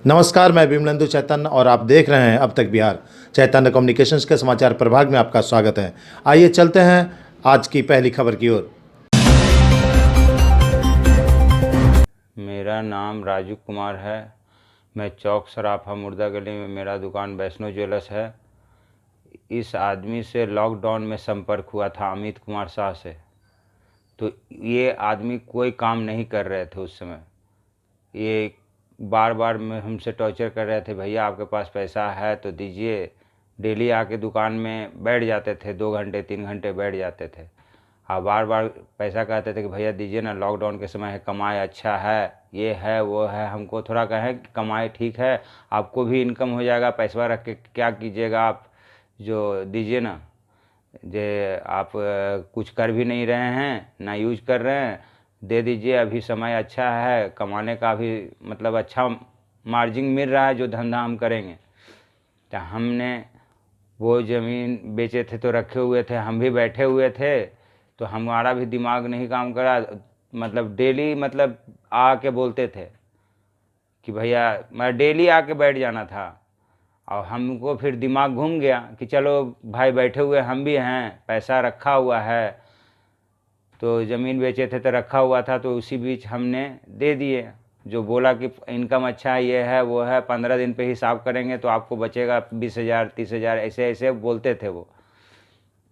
नमस्कार, मैं विमलेंदु चैतन्य और आप देख रहे हैं अब तक बिहार। चैतन्य कम्युनिकेशंस के समाचार प्रभाग में आपका स्वागत है। आइए चलते हैं आज की पहली खबर की ओर। मेरा नाम राजू कुमार है। मैं चौक सराफा मुर्दा गली में मेरा दुकान वैष्णो ज्वेलर्स है। इस आदमी से लॉकडाउन में संपर्क हुआ था, अमित कुमार शाह से। तो ये आदमी कोई काम नहीं कर रहे थे उस समय। ये बार बार में हमसे टॉर्चर कर रहे थे, भैया आपके पास पैसा है तो दीजिए। डेली आके दुकान में बैठ जाते थे, 2 घंटे 3 घंटे बैठ जाते थे। बार बार पैसा कहते थे कि भैया दीजिए ना, लॉकडाउन के समय है, कमाई अच्छा है, ये है वो है। हमको थोड़ा कहें कि कमाई ठीक है, आपको भी इनकम हो जाएगा, पैसा रख के क्या कीजिएगा आप, जो दीजिए ना। जे आप कुछ कर भी नहीं रहे हैं ना यूज कर रहे हैं, दे दीजिए, अभी समय अच्छा है, कमाने का भी मतलब अच्छा मार्जिन मिल रहा है, जो धंधा हम करेंगे। तो हमने वो ज़मीन बेचे थे तो रखे हुए थे, हम भी बैठे हुए थे, तो हमारा भी दिमाग नहीं काम करा। मतलब डेली मतलब आके बोलते थे कि भैया, मैं डेली आके बैठ जाना था। और हमको फिर दिमाग घूम गया कि चलो भाई बैठे हुए हम भी हैं, पैसा रखा हुआ है, तो ज़मीन बेचे थे तो रखा हुआ था, तो उसी बीच हमने दे दिए। जो बोला कि इनकम अच्छा है, ये है वो है, 15 दिन पे हिसाब करेंगे तो आपको बचेगा 20,000 30,000, ऐसे ऐसे बोलते थे वो।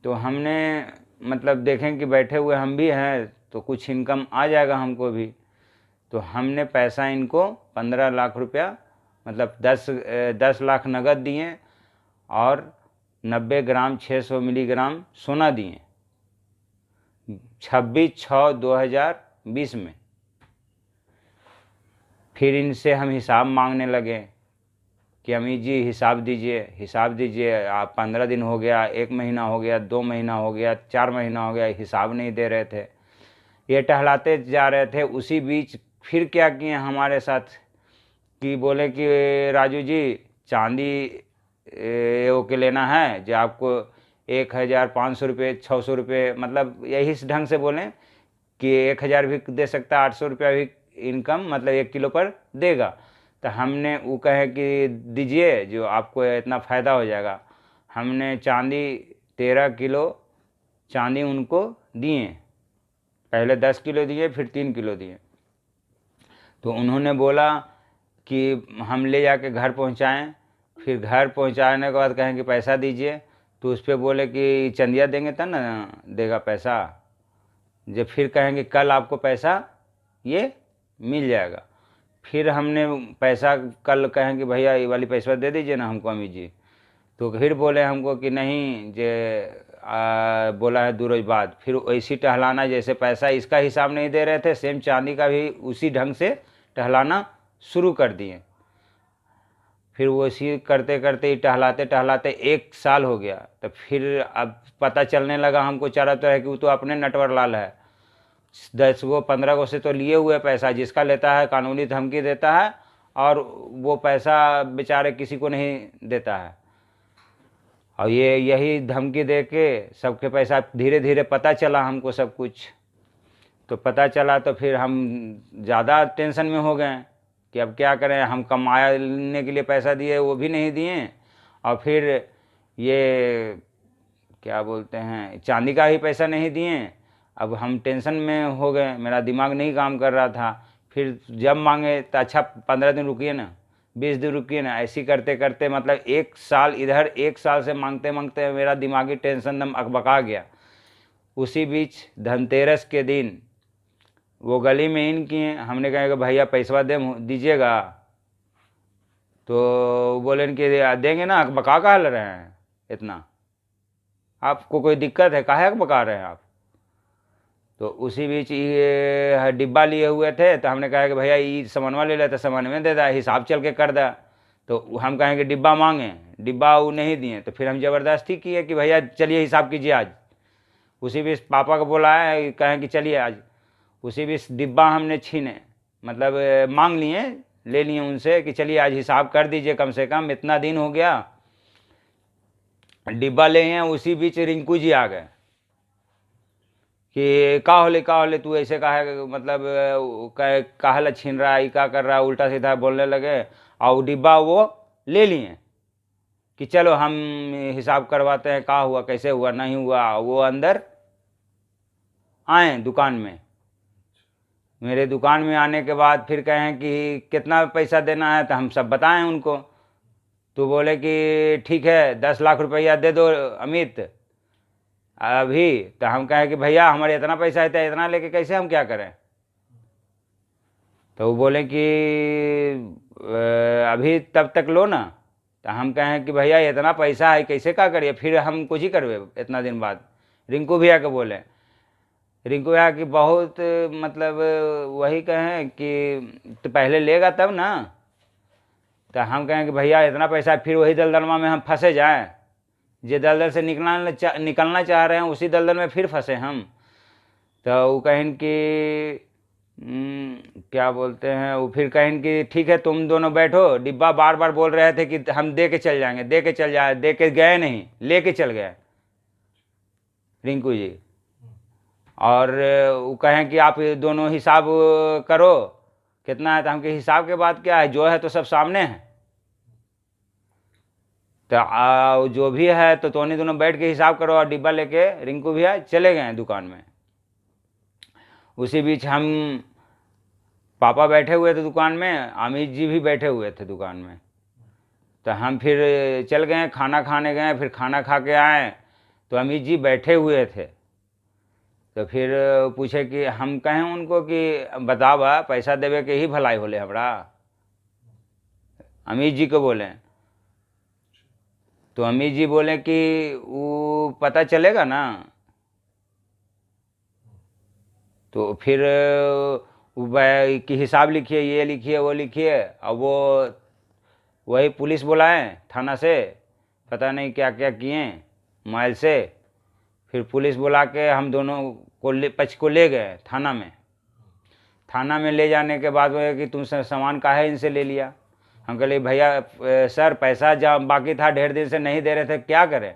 तो हमने मतलब देखें कि बैठे हुए हम भी हैं तो कुछ इनकम आ जाएगा हमको भी। तो हमने पैसा इनको 15 लाख रुपया, मतलब 10 लाख नगद दिए और 90 ग्राम 600 मिलीग्राम सोना दिए 26/6/2020 में। फिर इनसे हम हिसाब मांगने लगे कि अमीर जी हिसाब दीजिए, हिसाब दीजिए। आप 15 दिन हो गया, 1 महीना हो गया, 2 महीना हो गया, 4 महीना हो गया, हिसाब नहीं दे रहे थे। ये टहलाते जा रहे थे। उसी बीच फिर क्या किए हमारे साथ कि बोले कि राजू जी चांदी ओके लेना है जो आपको 1,500 रुपये 600 रुपये, मतलब यही इस ढंग से बोलें कि 1,000 भी दे सकता है, 800 रुपया भी इनकम मतलब 1 किलो पर देगा। तो हमने वो कहे कि दीजिए जो आपको इतना फ़ायदा हो जाएगा। हमने चांदी 13 किलो चांदी उनको दिए। पहले 10 किलो दिए, फिर 3 किलो दिए। तो उन्होंने बोला कि हम ले जाके घर पहुंचाएं। फिर घर पहुंचाने के बाद कहें कि पैसा दीजिए, तो उस पर बोले कि चंदिया देंगे तब ना देगा पैसा। जब फिर कहेंगे कल आपको पैसा ये मिल जाएगा। फिर हमने पैसा कल कहें कि भैया ये वाली पैसा दे दीजिए ना हमको अमीर जी। तो फिर बोले हमको कि नहीं, जे बोला है 2 रोज बाद। फिर वैसी टहलाना, जैसे पैसा इसका हिसाब नहीं दे रहे थे, सेम चांदी का भी उसी ढंग से टहलाना शुरू कर दिए। फिर वो इसी करते करते ही टहलाते टहलाते 1 साल हो गया। तो फिर अब पता चलने लगा हमको चारों तरह कि वो तो अपने नटवर लाल है, 10 गो 15 गो से तो लिए हुए पैसा, जिसका लेता है कानूनी धमकी देता है और वो पैसा बेचारे किसी को नहीं देता है। और ये यही धमकी दे के सबके पैसा, धीरे धीरे पता चला हमको सब कुछ। तो पता चला तो फिर हम ज़्यादा टेंशन में हो गए कि अब क्या करें। हम कमाने के लिए पैसा दिए वो भी नहीं दिए, और फिर ये क्या बोलते हैं चांदी का ही पैसा नहीं दिए। अब हम टेंशन में हो गए, मेरा दिमाग नहीं काम कर रहा था। फिर जब मांगे तो अच्छा 15 दिन रुकिए ना, 20 दिन रुकिए ना, ऐसी करते करते मतलब 1 साल, इधर 1 साल से मांगते मांगते मेरा दिमागी टेंशन दम अकबका गया। उसी बीच धनतेरस के दिन वो गली में इन किए। हमने कहा कि भैया पैसा दीजिएगा। तो बोले कि देंगे ना, बका कहा ले रहे हैं इतना, आपको कोई दिक्कत है, काहे बका रहे हैं आप। तो उसी बीच ये डिब्बा लिए हुए थे, तो हमने कहा कि भैया ये सामानवा ले लेते, सामान में दे दा, हिसाब चल के कर दा। तो हम कहें कि डिब्बा मांगे, डिब्बा वो नहीं दिए। तो फिर हम ज़बरदस्ती किए कि भैया चलिए हिसाब कीजिए आज। उसी बीच पापा को बुलाया, कहें कि चलिए आज। उसी बीच डिब्बा हमने छीने, मतलब मांग लिए, ले लिए उनसे कि चलिए आज हिसाब कर दीजिए, कम से कम इतना दिन हो गया। डिब्बा ले हैं। उसी बीच रिंकू जी आ गए कि का होले तू ऐसे का है, मतलब काहे ला छीन रहा है, क्या कर रहा है, उल्टा सीधा बोलने लगे। और वो डिब्बा वो ले लिए कि चलो हम हिसाब करवाते हैं, क्या हुआ कैसे हुआ नहीं हुआ। वो अंदर आए दुकान में, मेरे दुकान में आने के बाद फिर कहें कि कितना पैसा देना है, तो हम सब बताएं उनको। तो बोले कि ठीक है 10 लाख रुपया दे दो अमित अभी। तो हम कहें कि भैया हमारे इतना पैसा है तो इतना लेके कैसे हम क्या करें। तो वो बोले कि अभी तब तक लो ना। तो हम कहें कि भैया इतना पैसा है कैसे क्या करिए, फिर हम कुछ ही करवे इतना दिन बाद। रिंकू भैया के बोले, रिंकू भैया की बहुत मतलब वही कहें कि तो पहले लेगा तब ना। तो हम कहें कि भैया इतना पैसा, फिर वही दलदलमा में हम फंसे जाएं, जे दलदल से निकलना चाह रहे हैं उसी दलदल में फिर फंसे हम। तो वो कहें कि क्या बोलते हैं, वो फिर कहें कि ठीक है तुम दोनों बैठो। डिब्बा बार बार बोल रहे थे कि हम दे के चल जाएंगे, दे के चल जाए, दे के गए नहीं, लेके चल गए रिंकू जी। और वो कहें कि आप दोनों हिसाब करो कितना है। तो हमके हिसाब के बाद क्या है, जो है तो सब सामने है। तो जो भी है तो दोनों दोनों बैठ के हिसाब करो, और डिब्बा लेके रिंकू भैया चले गए दुकान में। उसी बीच हम पापा बैठे हुए थे दुकान में, अमित जी भी बैठे हुए थे दुकान में। तो हम फिर चल गए खाना खाने गए, फिर खाना खा के आए तो अमित जी बैठे हुए थे। तो फिर पूछे कि हम कहें उनको कि बतावा पैसा देवे के ही भलाई होले हमरा, अमित जी को बोले। तो अमित जी बोले कि वो पता चलेगा ना। तो फिर कि हिसाब लिखिए, ये लिखिए वो लिखिए। अब वो वही पुलिस बुलाए थाना से, पता नहीं क्या क्या किए मोबाइल से। फिर पुलिस बुला के हम दोनों को पक्ष को ले गए थाना में। थाना में ले जाने के बाद वो कि तुमसे सामान काहे इनसे ले लिया। हम कहे भैया सर पैसा जब बाकी था ढेर दिन से नहीं दे रहे थे, क्या करें।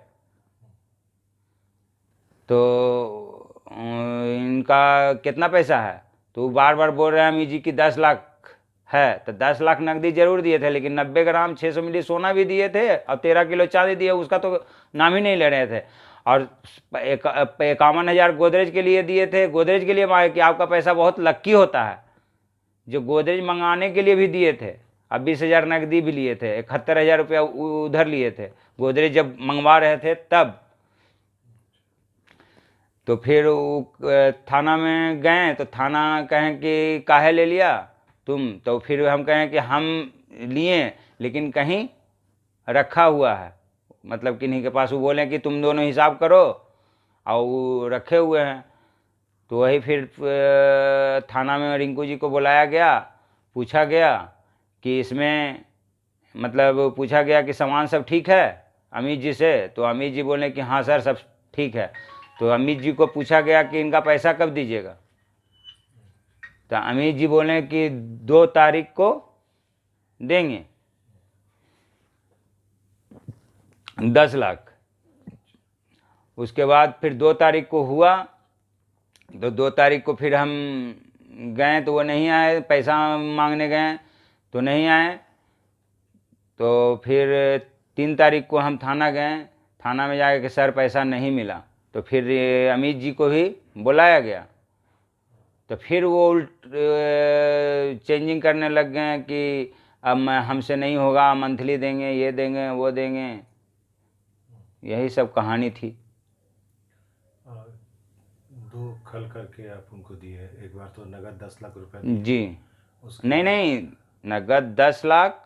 तो इनका कितना पैसा है, तो बार बार बोल रहे हैं अमी जी की 10 लाख है। तो 10 लाख नकदी जरूर दिए थे, लेकिन 90 ग्राम 600 मिली सोना भी दिए थे और 13 किलो चांदी दिए, उसका तो नाम ही नहीं ले रहे थे। और 51,000 गोदरेज के लिए दिए थे। गोदरेज के लिए मांगे कि आपका पैसा बहुत लक्की होता है, जो गोदरेज मंगाने के लिए भी दिए थे। अब 20,000 नकदी भी लिए थे, 71,000 रुपया उधर लिए थे गोदरेज जब मंगवा रहे थे तब। तो फिर थाना में गए तो थाना कहें कि काहे ले लिया तुम। तो फिर हम कहें कि हम लिए लेकिन कहीं रखा हुआ है, मतलब किन्हीं के पास। वो बोले कि तुम दोनों हिसाब करो, और वो रखे हुए हैं। तो वही फिर थाना में रिंकू जी को बुलाया गया, पूछा गया कि इसमें मतलब पूछा गया कि सामान सब ठीक है अमित जी से। तो अमित जी बोले कि हाँ सर सब ठीक है। तो अमित जी को पूछा गया कि इनका पैसा कब दीजिएगा। तो अमित जी बोले कि 2 तारीख को देंगे 10 लाख। उसके बाद फिर 2 तारीख को हुआ, तो 2 तारीख को फिर हम गए तो वो नहीं आए, पैसा मांगने गए तो नहीं आए। तो फिर 3 तारीख को हम थाना गए, थाना में जाके कि सर पैसा नहीं मिला। तो फिर अमित जी को भी बुलाया गया। तो फिर वो चेंजिंग करने लग गए कि अब हमसे नहीं होगा, मंथली देंगे, ये देंगे वो देंगे। यही सब कहानी थी। 2 खल करके आप उनको दिए, एक बार तो नगद 10 लाख रुपए दिए। जी नहीं नगद 10 लाख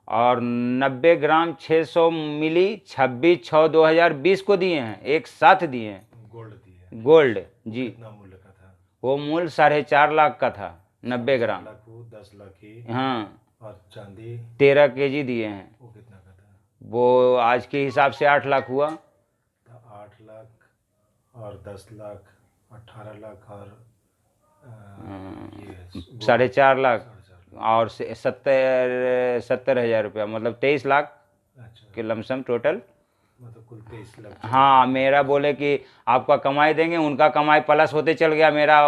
और 90 ग्राम 600 मिली 26/6/2020 को दिए हैं, एक साथ दिए हैं। गोल्ड दिए। गोल्ड जी। कितना मूल्य का था? वो मूल्य 4.5 लाख का था 90 ग्राम। 10 लाख ही। हाँ। और चांदी 13 केजी दिए हैं। वो कितना का था? वो आज के हिसाब से 8 लाख हुआ। तो 8 लाख और 10 लाख 18 लाख और ये 4.5 लाख और 70,000 रुपया, मतलब 23 लाख के लमसम टोटल। मतलब कुल 23 लाख। हाँ मेरा बोले कि आपका कमाई देंगे, उनका कमाई प्लस होते चल गया, मेरा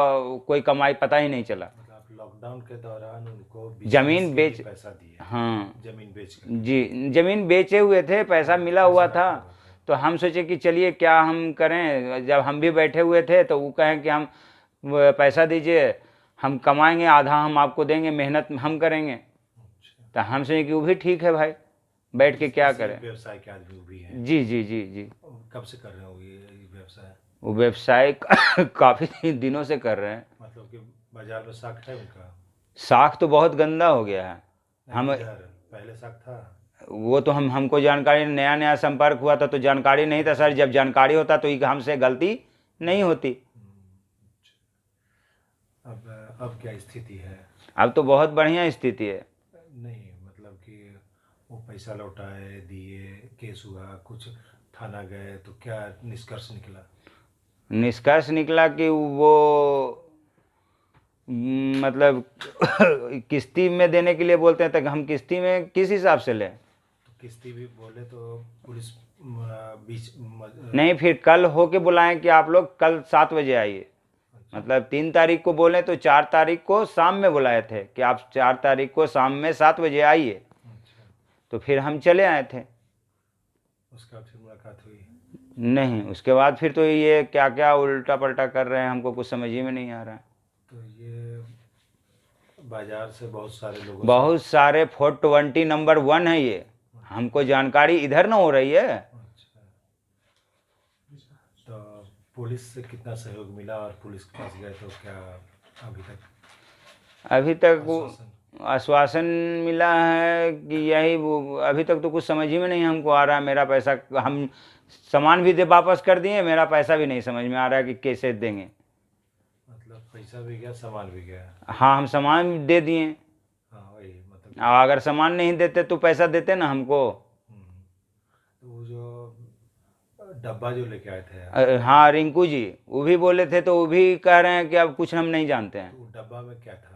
कोई कमाई पता ही नहीं चला। मतलब आप लॉकडाउन लॉकडाउन के दौरान उनको जमीन बिजनेस के बेच लिए पैसा दिया, हाँ जमीन बेच कर। जी, ज़मीन बेचे हुए थे, पैसा मिला हुआ था। तो हम सोचे कि चलिए क्या हम करें, जब हम भी बैठे हुए थे तो वो कहें कि हम पैसा दीजिए, हम कमाएंगे, आधा हम आपको देंगे, मेहनत हम करेंगे। अच्छा, तो हम सोचे कि वो भी ठीक है भाई, बैठ के क्या इसी करें। व्यवसाय के आदमी भी हैं। जी जी जी जी। कब से कर रहे हो ये व्यवसाय? वो व्यवसाय काफ़ी दिनों से कर रहे हैं। मतलब कि बाजार में साख है उनका? साख तो बहुत गंदा हो गया है। नहीं, हम इधर पहले साख था। वो तो हमको जानकारी, नया नया संपर्क हुआ था तो जानकारी नहीं था सर। जब जानकारी होता तो ये हमसे गलती नहीं होती। अब क्या स्थिति है? अब तो बहुत बढ़िया स्थिति है। नहीं मतलब कि वो पैसा लौटाए दिए, केस हुआ, कुछ थाना गए तो क्या निष्कर्ष निकला? निष्कर्ष निकला कि वो मतलब किस्ती में देने के लिए बोलते हैं, तक हम किस्ती में किस हिसाब से लें। तो किस्ती भी बोले तो पुलिस बीच नहीं, फिर कल होके बुलाएं कि आप लोग कल 7 बजे आइए। मतलब 3 तारीख को बोले तो 4 तारीख को शाम में बुलाए थे कि आप 4 तारीख को शाम में 7 बजे आइए। अच्छा, तो फिर हम चले आए थे। उसका फिर मुलाकात हुई? नहीं, उसके बाद फिर तो ये क्या क्या उल्टा पलटा कर रहे हैं, हमको कुछ समझ ही में नहीं आ रहा है। तो ये बाजार से बहुत सारे लोगों बहुत सारे 420 नंबर 1 है ये, हमको जानकारी इधर ना हो रही है। अच्छा, तो पुलिस से कितना सहयोग मिला और पुलिस के पास गए तो क्या अभी तक वो आश्वासन? आश्वासन मिला है कि यही वो, अभी तक तो कुछ समझ ही में नहीं हमको आ रहा है। मेरा पैसा, हम सामान भी दे वापस कर दिए, मेरा पैसा भी नहीं समझ में आ रहा है कि कैसे देंगे। मतलब पैसा भी गया, सामान भी गया? हाँ, हम सामान भी दे दिए। हाँ वही मतलब। अगर सामान नहीं देते तो पैसा देते ना हमको। तो वो जो डब्बा जो लेके आए थे, हाँ, रिंकू जी वो भी बोले थे, तो वो भी कह रहे हैं कि अब कुछ हम नहीं जानते हैं। तो वो डब्बा में क्या था?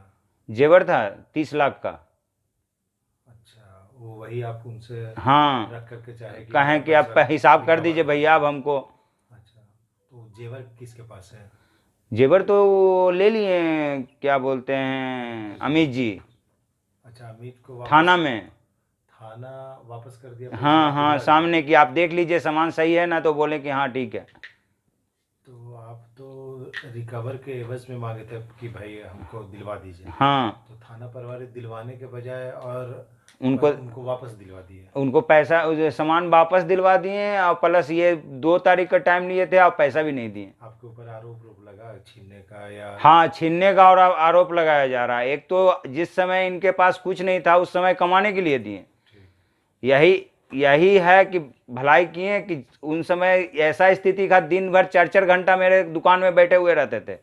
जेवर था 30 लाख का। अच्छा, वो वही आप उनसे हाँ, रख करके चाहे कि कहें कि आप हिसाब कर दीजिए भैया अब हमको। अच्छा, तो जेवर किसके पास है? जेवर तो वो ले लिए, क्या बोलते हैं, अमित जी। अच्छा, अमित को वापस थाना में। थाना वापस कर दिया पुलिस हाँ ने, हाँ, बुला सामने कि आप देख लीजिए सामान सही है ना, तो बोले कि हाँ ठीक है। तो आप तो रिकवर के एवज में मांगे थे कि भाई हमको दिलवा दीजिए। हाँ, तो थाना प्रभारी दिलवाने के बजाय और उनको वापस दिलवा दिए। उनको पैसा, सामान वापस दिलवा दिए, और प्लस ये 2 तारीख का टाइम लिए थे और पैसा भी नहीं दिए। आपके ऊपर आरोप लगा छीनने का या? हाँ, छीनने का और आरोप लगाया जा रहा है। एक तो जिस समय इनके पास कुछ नहीं था उस समय कमाने के लिए दिए। ठीक। यही यही है कि भलाई किए कि उन समय ऐसा स्थिति था, दिन भर 4-4 घंटा मेरे दुकान में बैठे हुए रहते थे।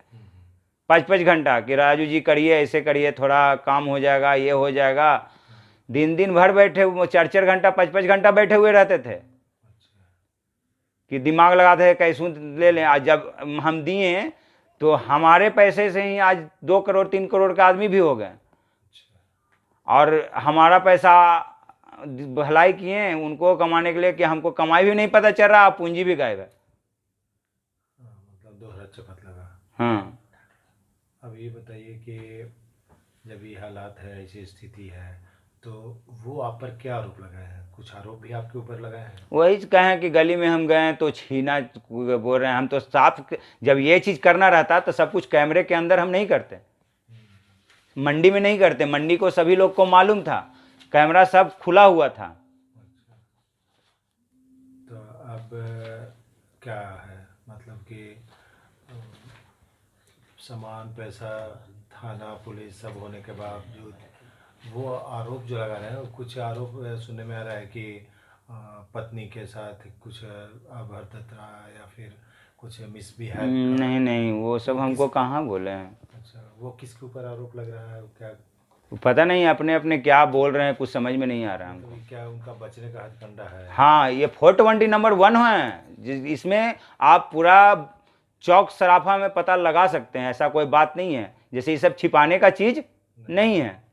5-5 घंटा कि राजू जी करिए, ऐसे करिए, थोड़ा काम हो जाएगा, ये हो जाएगा। दिन भर बैठे, 4-4 घंटा 5-5 घंटा बैठे हुए रहते थे कि दिमाग लगाते थे कैसे ले लें। आज जब हम दिए तो हमारे पैसे से ही आज 2 करोड़ 3 करोड़ का आदमी भी हो गए। और हमारा पैसा भलाई किए उनको कमाने के लिए कि हमको कमाई भी नहीं पता चल रहा, पूंजी भी गायब है। मतलब दोहरा चपत लगा। हाँ, अब ये बताइए कि जब ये हालात है, ऐसी स्थिति है, तो वो आप पर क्या आरोप लगाए हैं? कुछ आरोप भी आपके ऊपर लगाए हैं? वही कहें कि गली में हम गए तो छीना बोल रहे हैं। हम तो साफ, जब ये चीज़ करना रहता तो सब कुछ कैमरे के अंदर हम नहीं करते, मंडी में नहीं करते। मंडी को सभी लोग को मालूम था, कैमरा सब खुला हुआ था। तो अब क्या है मतलब कि सामान, पैसा, थाना, पुलिस सब होने के बावजूद वो आरोप जो लगा रहे हैं, कुछ आरोप सुनने में आ रहा है कि पत्नी के साथ कुछ अभद्रता रहा या फिर कुछ मिसबिहेव। नहीं नहीं, वो सब हमको कहाँ बोले हैं। अच्छा, वो किसके ऊपर आरोप लग रहा है? क्या पता नहीं, अपने अपने क्या बोल रहे हैं, कुछ समझ में नहीं आ रहा हमको। तो क्या उनका बचने का हथकंडा है? हाँ, ये 420 नंबर 1 है, इसमें आप पूरा चौक सराफा में पता लगा सकते हैं। ऐसा कोई बात नहीं है, जैसे ये सब छिपाने का चीज़ नहीं है।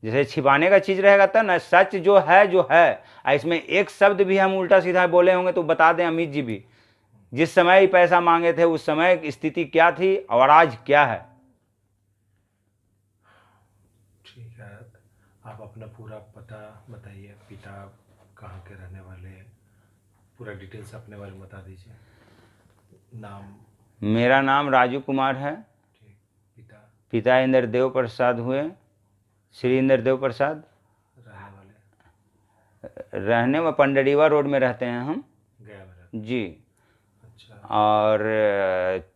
जैसे छिपाने का चीज़ रहेगा तब ना, सच जो है। इसमें एक शब्द भी हम उल्टा सीधा बोले होंगे तो बता दें अमित जी भी, जिस समय ही पैसा मांगे थे उस समय स्थिति क्या थी और आज क्या है। पूरा डिटेल्स अपने बारे में बता दीजिए। नाम। मेरा नाम राजू कुमार है। ठीक। पिता। पिता इंद्रदेव प्रसाद हुए, श्री इंद्रदेव प्रसाद। रहने वाले। रहने में पंडरीवा रोड में रहते हैं हम। गया में रहते। जी। अच्छा। और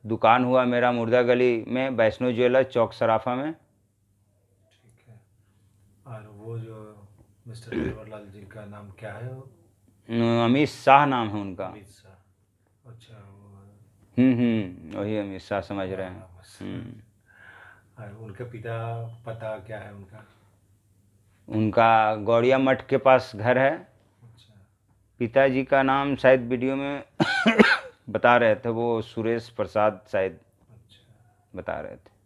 दुकान हुआ मेरा मुर्दा गली में, वैष्णो ज्वेलर्स, चौक सराफा में। ठीक है। और वो जो मिस्टर देवरलाल जी का नाम क्या है? वो अमित शाह नाम है उनका। अमित शाह। अच्छा। वो वही अमित शाह समझ रहे हैं। हाँ, बस। और उनके पिता पता क्या है उनका? उनका गौड़िया मठ के पास घर है। अच्छा। पिताजी का नाम शायद वीडियो में बता रहे थे, वो सुरेश प्रसाद शायद अच्छा। बता रहे थे।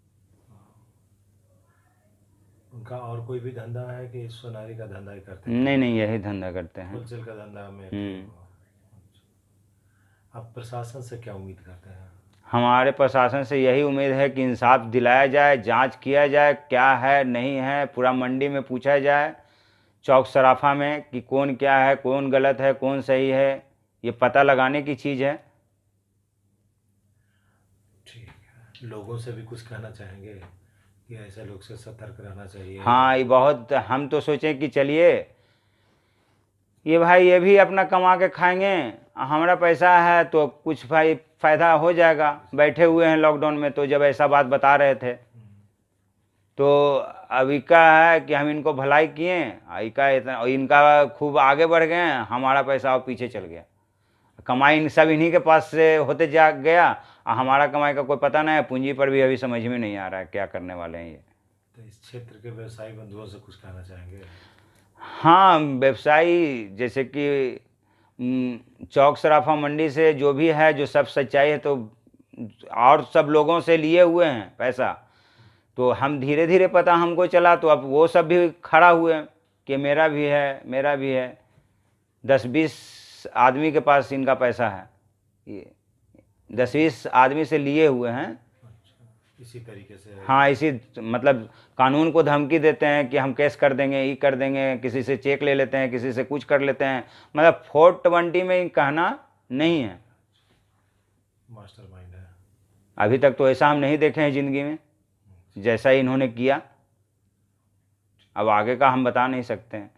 उनका और कोई भी धंधा है कि सोनारी का धंधा ही करते हैं? नहीं नहीं, यही धंधा करते हैं। होलसेल का धंधा में थे वो। अच्छा। आप प्रशासन से क्या उम्मीद करते हैं? हमारे प्रशासन से यही उम्मीद है कि इंसाफ दिलाया जाए, जांच किया जाए, क्या है नहीं है, पूरा मंडी में पूछा जाए, चौक सराफा में, कि कौन क्या है, कौन गलत है, कौन सही है, ये पता लगाने की चीज़ है। ठीक है। लोगों से भी कुछ कहना चाहेंगे कि ऐसे लोग से सतर्क रहना चाहिए? हाँ, ये बहुत, हम तो सोचें कि चलिए ये भाई ये भी अपना कमा के खाएंगे, हमारा पैसा है तो कुछ भाई फ़ायदा हो जाएगा। बैठे हुए हैं लॉकडाउन में, तो जब ऐसा बात बता रहे थे तो अभी का है कि हम इनको भलाई किए, इनका इतना, इनका खूब आगे बढ़ गए, हमारा पैसा अब पीछे चल गया। कमाई इन सब इन्हीं के पास से होते जा गया, और हमारा कमाई का कोई पता नहीं है। पूंजी पर भी अभी समझ में नहीं आ रहा है क्या करने वाले हैं ये। तो इस क्षेत्र के व्यवसायी बंधुओं से कुछ कहना चाहेंगे? हाँ, व्यवसायी जैसे कि चौक सराफा मंडी से जो भी है, जो सब सच्चाई है, तो और सब लोगों से लिए हुए हैं पैसा, तो हम धीरे धीरे पता हमको चला, तो अब वो सब भी खड़ा हुए कि मेरा भी है, मेरा भी है। 10-20 आदमी के पास इनका पैसा है, ये 10-20 आदमी से लिए हुए हैं। अच्छा। इसी तरीके से? हाँ, इसी मतलब कानून को धमकी देते हैं कि हम केस कर देंगे, ये कर देंगे, किसी से चेक ले लेते हैं, किसी से कुछ कर लेते हैं, मतलब 420 में कहना नहीं है। मास्टरमाइंड है। अभी तक तो ऐसा हम नहीं देखे हैं ज़िंदगी में जैसा इन्होंने किया। अब आगे का हम बता नहीं सकते हैं।